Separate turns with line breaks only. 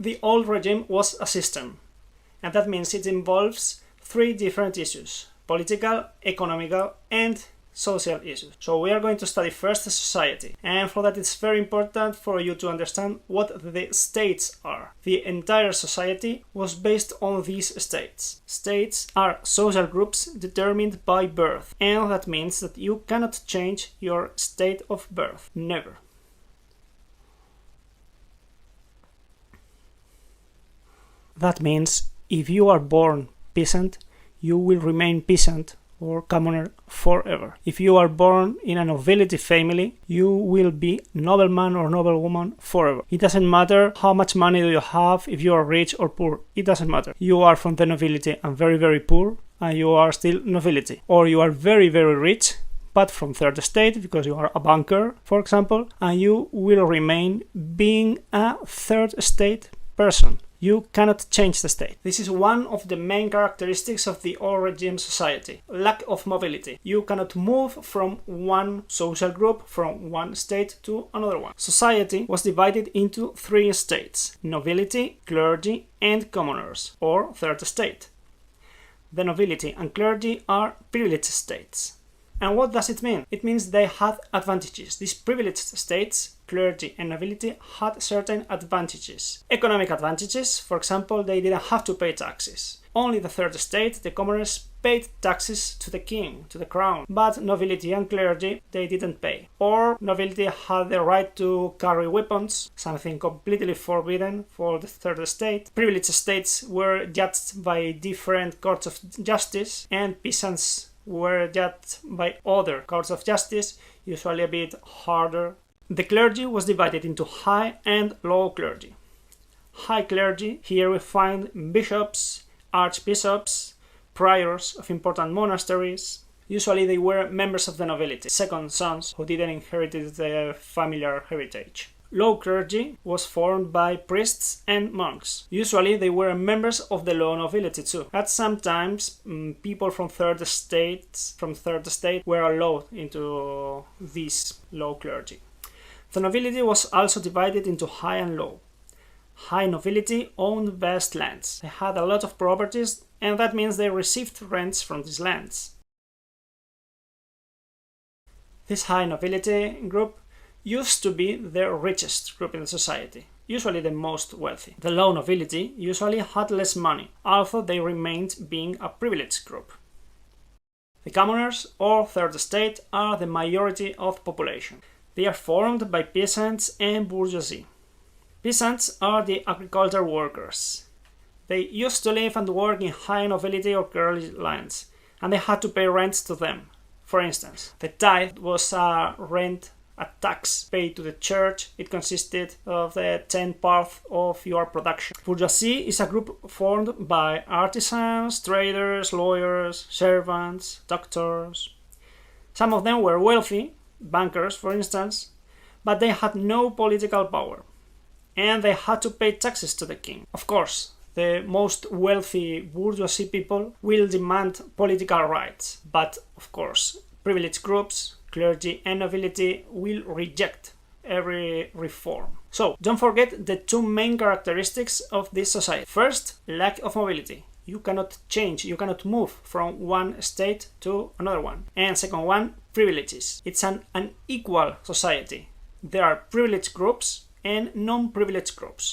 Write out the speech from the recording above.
The old regime was a system, and that means it involves 3 different issues: political, economical, and social issues. So we are going to study first the society, and for that it's very important for you to understand what the states are. The entire society was based on these states. States are social groups determined by birth, and that means that you cannot change your state of birth. Never. That means if you are born peasant, you will remain peasant or commoner forever. If you are born in a nobility family, you will be nobleman or noblewoman forever. It doesn't matter how much money do you have, if you are rich or poor, it doesn't matter. You are from the nobility and very, very poor, and you are still nobility. Or you are very, very rich, but from third estate, because you are a banker, for example, and you will remain being a third estate person. You cannot change the state. This is one of the main characteristics of the old regime society: lack of mobility. You cannot move from one social group, from one state to another one. Society was divided into 3 states: nobility, clergy, and commoners, or third estate. The nobility and clergy are privileged states. And what does it mean? It means they had advantages. These privileged states, clergy and nobility, had certain advantages. Economic advantages, for example, they didn't have to pay taxes. Only the third estate, the commoners, paid taxes to the king, to the crown, but nobility and clergy, they didn't pay. Or nobility had the right to carry weapons, something completely forbidden for the third estate. Privileged states were judged by different courts of justice, and peasants were judged by other courts of justice, usually a bit harder. The clergy was divided into high and low clergy. High clergy, here we find bishops, archbishops, priors of important monasteries. Usually they were members of the nobility, second sons who didn't inherit the familiar heritage. Low clergy was formed by priests and monks. Usually they were members of the low nobility too. At sometimes people from third estate were allowed into this low clergy. The nobility was also divided into high and low. High nobility owned vast lands. They had a lot of properties, and that means they received rents from these lands. This high nobility group used to be the richest group in the society, usually the most wealthy. The low nobility usually had less money, although they remained being a privileged group. The commoners, or third estate, are the majority of the population. They are formed by peasants and bourgeoisie. Peasants are the agricultural workers. They used to live and work in high nobility or clergy lands, and they had to pay rents to them. For instance, the tithe was a tax paid to the church. It consisted of the 10th part of your production. Bourgeoisie is a group formed by artisans, traders, lawyers, servants, doctors. Some of them were wealthy, bankers for instance, but they had no political power, and they had to pay taxes to the king. Of course, the most wealthy bourgeoisie people will demand political rights, but of course, privileged groups, clergy and nobility will reject every reform. So, don't forget the 2 main characteristics of this society. First, lack of mobility. You cannot change, you cannot move from one state to another one. And second one, privileges. It's an unequal society. There are privileged groups and non-privileged groups.